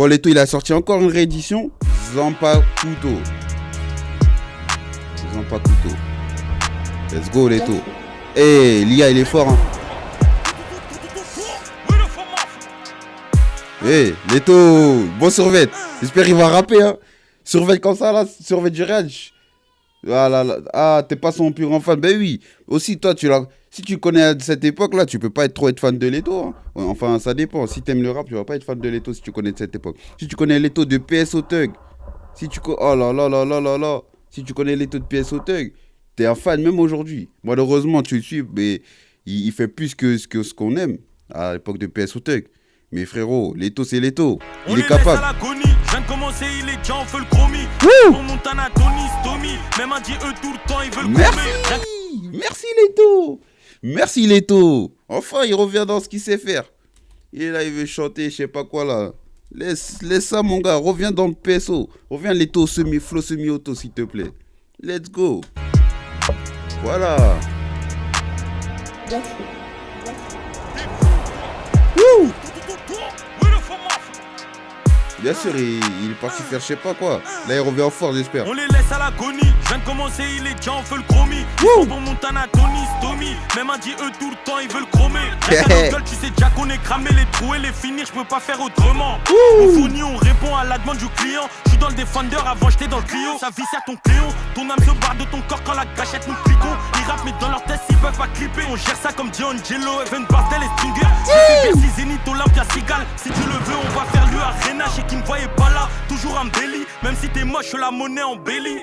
Bon, Leto, il a sorti encore une réédition. Zampa Kuto. Let's go, Leto. Eh, l'IA, il est fort, hein. Eh, Leto, bon survêt. J'espère qu'il va rapper, hein. Survêt comme ça, là, survêt du Rage. Ah, t'es pas son plus grand fan. Ben oui. Aussi, toi, si tu connais cette époque-là, tu peux pas trop être fan de Leto. Hein. Enfin, ça dépend. Si t'aimes le rap, tu vas pas être fan de Leto si tu connais de cette époque. Si tu connais Leto de PSO Thug, oh là là là là là là. Si tu connais Leto de PSO Thug, t'es un fan même aujourd'hui. Malheureusement, tu le suis, mais il fait plus que ce qu'on aime à l'époque de PSO Thug. Mais frérot, Leto, c'est Leto. Il est capable. Je viens de commencer, il est déjà en feu le chromie. Pour Montana, Tony, Stomy. Même un dit eux tout le temps, ils veulent comer. Merci Leto. Merci Leto. Enfin, il revient dans ce qu'il sait faire. Il est là, il veut chanter, je sais pas quoi là. Laisse ça mon gars, reviens dans le PSO. Reviens Leto, flow semi-auto s'il te plaît. Let's go. Voilà. Wouh. Bien sûr, il est parti faire je sais pas quoi. Là, il revient en force, j'espère. On les laisse à l'agonie. Je viens de commencer, il est déjà en feu le chromie. Ils sont pour Montana, Tony, Stomy. Même un dit eux tout le temps, ils veulent chromer. Gueule, tu sais déjà qu'on est cramé, les trous et les finir, je peux pas faire autrement. On fournit, on répond à la demande du client. Je suis dans le Defender, avant j'étais dans le Clio. Ça visse à ton Cléon, ton âme se barre de ton corps quand la gâchette nous cliquons. Ils rappent, mais dans leur tête, ils peuvent pas clipper. On gère ça comme D'Angelo, Evan Bartel et Stringer. Bercy, Zénith, Olympia, Cigale. Si tu le veux, on va faire lui Arena. Je sais qu'il me voyait pas là, toujours un belly. Même si t'es moche, la monnaie en belly.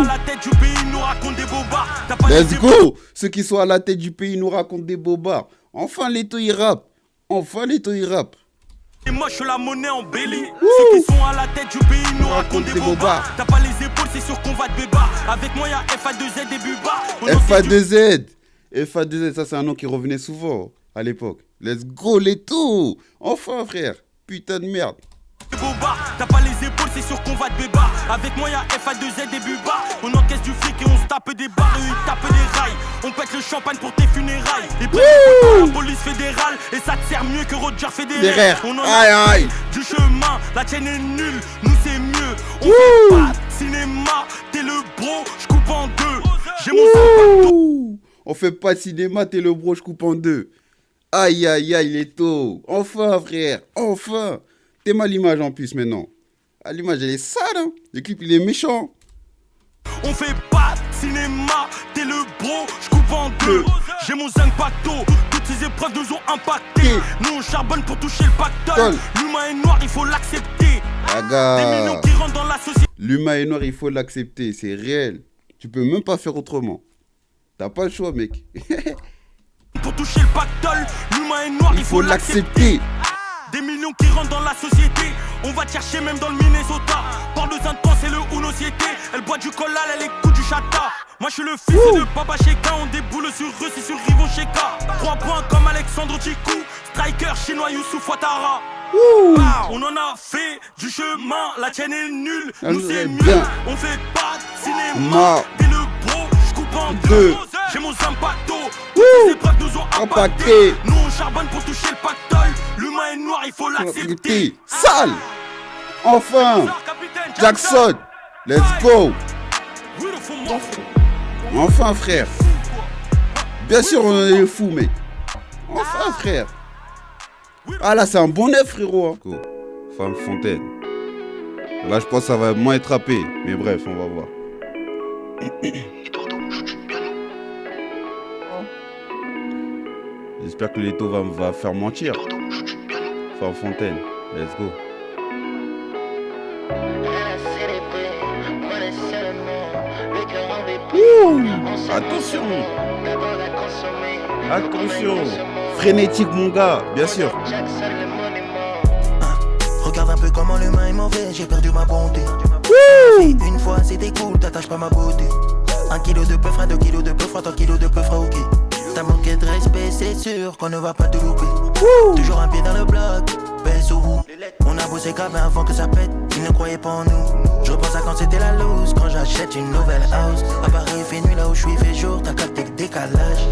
À la tête du pays, nous racontent des bobards. Let's go. Ceux qui sont à la tête du pays nous racontent des bobards. Enfin, Leto, il rappe. Et moi je suis la monnaie en belly. Ceux qui sont à la tête du pays nous racontent des bobards. T'as pas les épaules, c'est sûr qu'on va te bébar. Avec moi y'a FA2Z et Buba. FA2Z, ça c'est un nom qui revenait souvent à l'époque. Let's go Leto. Enfin frère. Putain de merde. T'as pas les épaules, c'est sûr qu'on va te bébar. Avec moi y'a FA2Z et Buba. On encaisse du fric et on se tape des barres. Eux ils tapent des rails. On pète le champagne pour tes funérailles. Et puis la police fédérale. Et ça te sert mieux que Roger Federer. On en a du chemin, la tienne est nulle. Nous c'est mieux. On fait pas de cinéma. T'es le bro, je coupe en deux. J'ai mon sac. On fait pas de cinéma, t'es le bro, je coupe en deux. Aïe aïe aïe Leto. Enfin frère, enfin. T'es mal l'image en plus maintenant. Ah, l'image elle est sale, hein. Le clip il est méchant. On fait pas de cinéma, t'es le bro, je coupe en deux. J'ai mon zinc pacto, toutes ces épreuves nous ont impacté. Nous on charbonne pour toucher le pactole. L'humain est noir, il faut l'accepter. Des millions qui rentrent dans la société. L'humain est noir, il faut l'accepter, c'est réel. Tu peux même pas faire autrement. T'as pas le choix mec. Pour toucher le pactole, l'humain est noir, il faut l'accepter. Des millions qui rentrent dans la société. On va te chercher même dans le Minnesota. Parle de Saint-Pan, c'est le Unociété. Elle boit du collal, elle écoute du chata. Moi je suis le fils de Papa Sheka. On déboule sur eux, c'est sur Rivon Sheka. 3 points comme Alexandre Djikou. Striker chinois Youssouf Ouattara. On en a fait du chemin, la tienne est nulle. Nous c'est mieux, on fait pas de cinéma. T'es le bro, je coupe en deux. J'ai mon Zampato, toutes ces épreuves nous ont impacté. Nous on charbonne pour toucher le pactole. L'humain est noir, il faut l'accepter. Sale. Enfin Jackson, let's go. Enfin frère. Bien sûr on est fous mec. Enfin frère. Ah là c'est un bon œuf frérot hein. Femme Fontaine. Là je pense que ça va moins être râpé. Mais bref on va voir. J'espère que Leto va faire mentir. Femme Fontaine, let's go. Attention. Attention. Frénétique mon gars, bien sûr. Regarde un peu comment l'humain est mauvais, j'ai perdu ma bonté. Une fois c'était cool, t'attaches pas ma beauté. 1 kilo de peu fera, 2 kilos de peu fera, 3 kilos de peu fera, ok. T'as manqué de respect, c'est sûr qu'on ne va pas te louper. Toujours un pied dans le bloc, baisse au bout. On a bossé comme avant que ça pète, ils ne croyaient pas en nous. Je repense à quand c'était la loose, quand j'achète une nouvelle house. À Paris il fait nuit, là où je suis fait jour, t'as capté le décalage.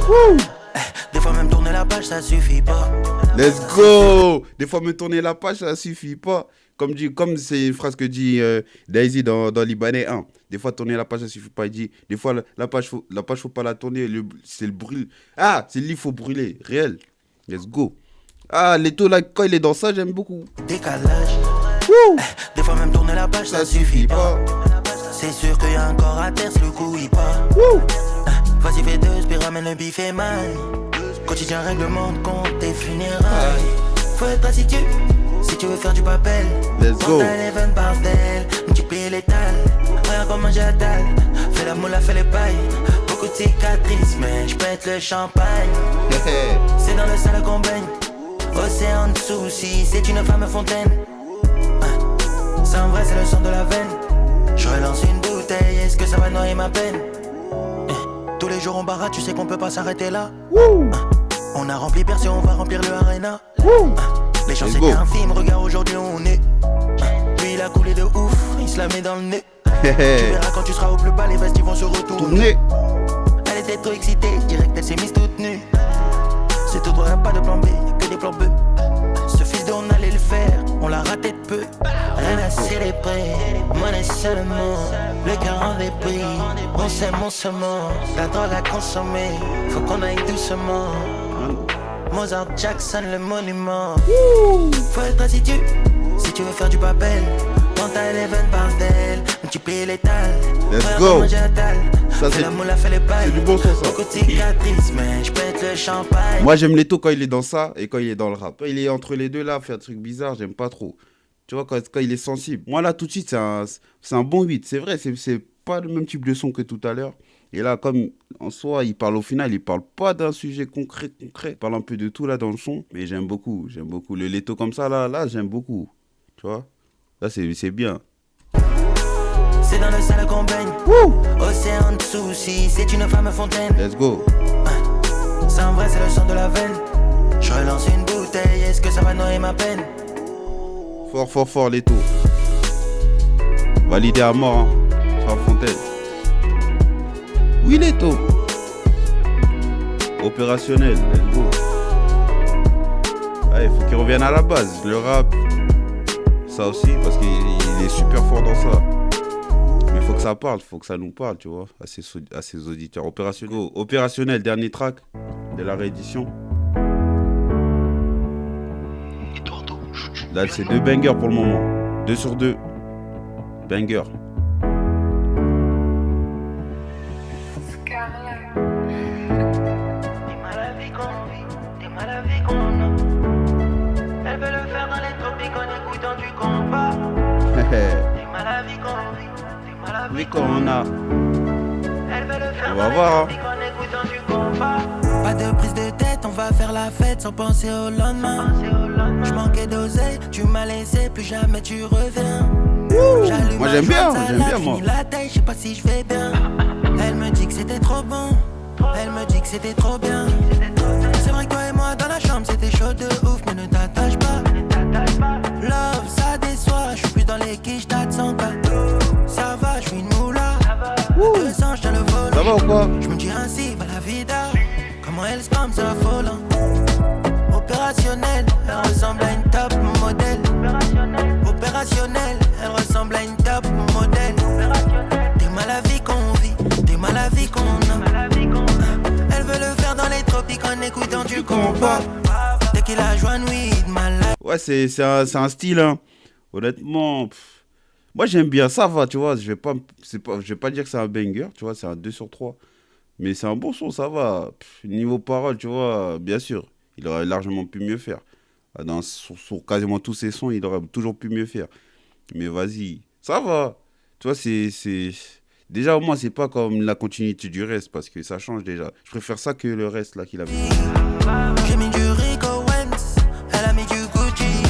Des fois même tourner la page ça suffit pas. Let's go. Des fois me tourner la page ça suffit pas. Comme c'est une phrase que dit Daisy dans Libanais 1. Des fois, tourner la page, ça suffit pas. Il dit, des fois, la page, faut pas la tourner. C'est le brûle. Ah, c'est le livre, faut brûler. Réel. Let's go. Ah, Leto, là, quand il est dans ça, j'aime beaucoup. Décalage. Wouh. Des fois, même tourner la page, ça suffit pas. C'est sûr qu'il y a encore à terre, le coup, il part. Wouh. Vas-y, fais 2, puis ramène le bif et maille. Quotidien, règlement de compte, tes funérailles. Faut être assidu si tu veux faire du papel. Let's go. Eleven bordel, multiplie l'étal. Regarde comment j'attale. Fais la moula, fais les pailles. Beaucoup de cicatrices, mais j'pète le champagne. C'est dans le sale qu'on baigne. Océan de soucis, c'est une femme fontaine. C'est en vrai, c'est le sang de la veine. Je relance une bouteille, est-ce que ça va noyer ma peine? Tous les jours on barra, tu sais qu'on peut pas s'arrêter là. On a rempli Percy, on va remplir le Arena. Les chances étaient infimes, regarde aujourd'hui où on est. Lui il a coulé de ouf, il se la met dans le nez. Tu verras quand tu seras au plus bas, les vestes ils vont se retourner. Elle était trop excitée, direct elle s'est mise toute nue. C'est tout droit, pas de plan B, y'a que des plans B. Ce fils de on allait le faire, on l'a raté de peu. Rien à célébrer, monnaie seulement. Le cœur en débris, on sème mon semence. La drogue à consommer, faut qu'on aille doucement. Mozart, Jackson, le monument. Faut être assidu si tu veux faire du papel. Quand t'as Eleven bordel, multiplie l'étal. Let's go. Ça c'est du bon sens ça. Beaucoup de cicatrices, mais j'pète le champagne. Moi j'aime Leto quand il est dans ça et quand il est dans le rap. Quand il est entre les deux là, faire des trucs bizarres, j'aime pas trop. Tu vois, quand il est sensible. Moi là tout de suite c'est un bon 8. C'est vrai, c'est pas le même type de son que tout à l'heure. Et là, comme en soi, au final, il parle pas d'un sujet concret. Il parle un peu de tout là dans le son. Mais j'aime beaucoup. Le Leto comme ça, là, j'aime beaucoup. Tu vois? Là, c'est bien. C'est dans le sale qu'on baigne. Océan de soucis, c'est une femme fontaine. Let's go. C'est en vrai, c'est le sang de la veine. Je relance une bouteille, est-ce que ça va noyer ma peine? Fort, Leto. Validé à mort, hein. Sur la fontaine. Oui, Leto. Opérationnel, let's go. Il faut qu'il revienne à la base, le rap. Ça aussi, parce qu'il est super fort dans ça. Mais il faut que ça parle, il faut que ça nous parle, tu vois, à ses auditeurs. Opérationnel, dernier track de la réédition. Là, c'est 2 bangers pour le moment. 2 sur 2. Banger. Oui, qu'on a. On va voir. Pas de prise de tête, on va faire la fête sans penser au lendemain. Je manquais d'oseille, tu m'as laissé, plus jamais tu reviens. Moi j'aime bien moi. La taille, je sais pas si je vais bien. Elle me dit que c'était trop bon. Elle me dit que c'était trop bien. C'est vrai que toi et moi dans la chambre c'était chaud de ouf, mais ne t'attache pas. Love, ça déçoit, je suis plus dans les quiches, t'as de 100 cas. Ça va, je suis une moula. 200, je tiens le volant. Ça va ou quoi? Je me dis ainsi, va la vida. Comment elle se comme ça, volant. Opérationnelle, elle ressemble à une top modèle. Opérationnelle, elle ressemble à une top modèle. T'es mal à vie qu'on vit, t'es mal à vie qu'on a. Elle veut le faire dans les tropiques en écoutant du compas. Dès qu'il a joint weed, malade. Ouais, c'est un style, hein. Honnêtement, moi j'aime bien, ça va, tu vois. Je vais pas dire que c'est un banger, tu vois, c'est un 2 sur 3. Mais c'est un bon son, ça va. Niveau parole, tu vois, bien sûr, il aurait largement pu mieux faire. Sur quasiment tous ses sons, il aurait toujours pu mieux faire. Mais vas-y, ça va. Tu vois, c'est... Déjà, au moins, c'est pas comme la continuité du reste, parce que ça change déjà. Je préfère ça que le reste, là, qu'il a mis. J'ai mis du Rico Wentz, elle a mis du Gucci.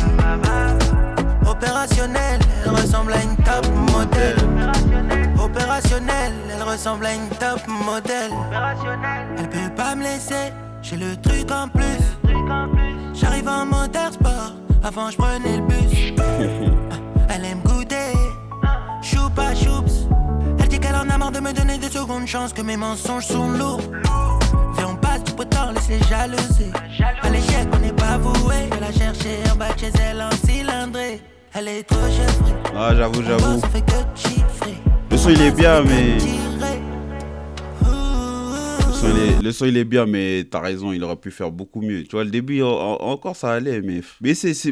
Opérationnelle, elle ressemble à une top modèle. Opérationnelle, elle ressemble à une top modèle. Elle peut pas me laisser, j'ai le truc en plus. J'arrive en motorsport, avant je prenais le bus. Elle aime goûter, choupa choups. Elle dit qu'elle en a marre de me donner des secondes chances, que mes mensonges sont lourds. Viens on passe du potent, laisse les jalouser. À l'échec on n'est pas voué, je la chercher en bas de chez elle en cylindrée. Elle est trop chiffrée. Ah, j'avoue. Ça fait que chiffrer. Le son, il est bien, mais... Le son, il est bien, mais t'as raison, il aurait pu faire beaucoup mieux. Tu vois, le début, encore, ça allait, mais...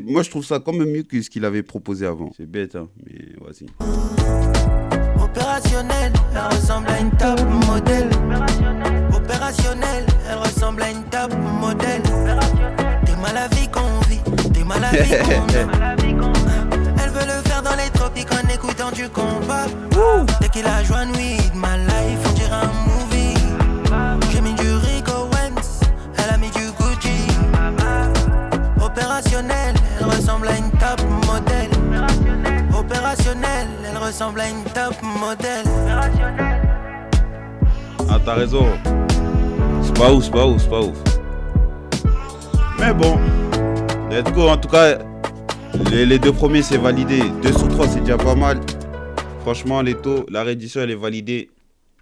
moi, je trouve ça quand même mieux que ce qu'il avait proposé avant. C'est bête, hein, mais vas-y. Opérationnelle, elle ressemble à une top modèle. Opérationnelle, elle ressemble à une top modèle. T'es mal à vie qu'on vit, t'es mal à vie qu'on vit. Elle veut le faire dans les tropiques en écoutant du combat. Dès qu'il a joint weed, my life, on dirait un movie. J'ai mis du Rick Owens, elle a mis du Gucci. Opérationnelle, elle ressemble à une top modèle. Opérationnelle, elle ressemble à une top modèle. Ah, t'as raison. C'est pas ouf. Mais bon, let's go. En tout cas, les 2 premiers, c'est validé. 2 sur 3, c'est déjà pas mal. Franchement, les taux, la réédition, elle est validée.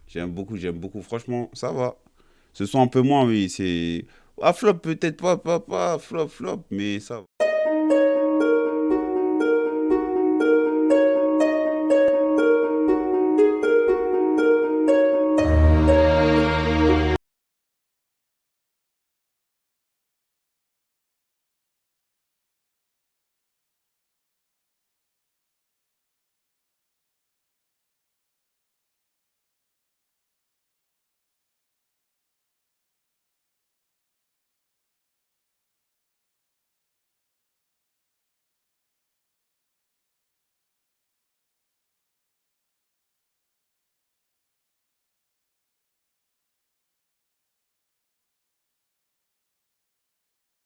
J'aime beaucoup. Franchement, ça va. Ce sont un peu moins, oui. C'est... Ah, flop, peut-être pas flop, mais ça va.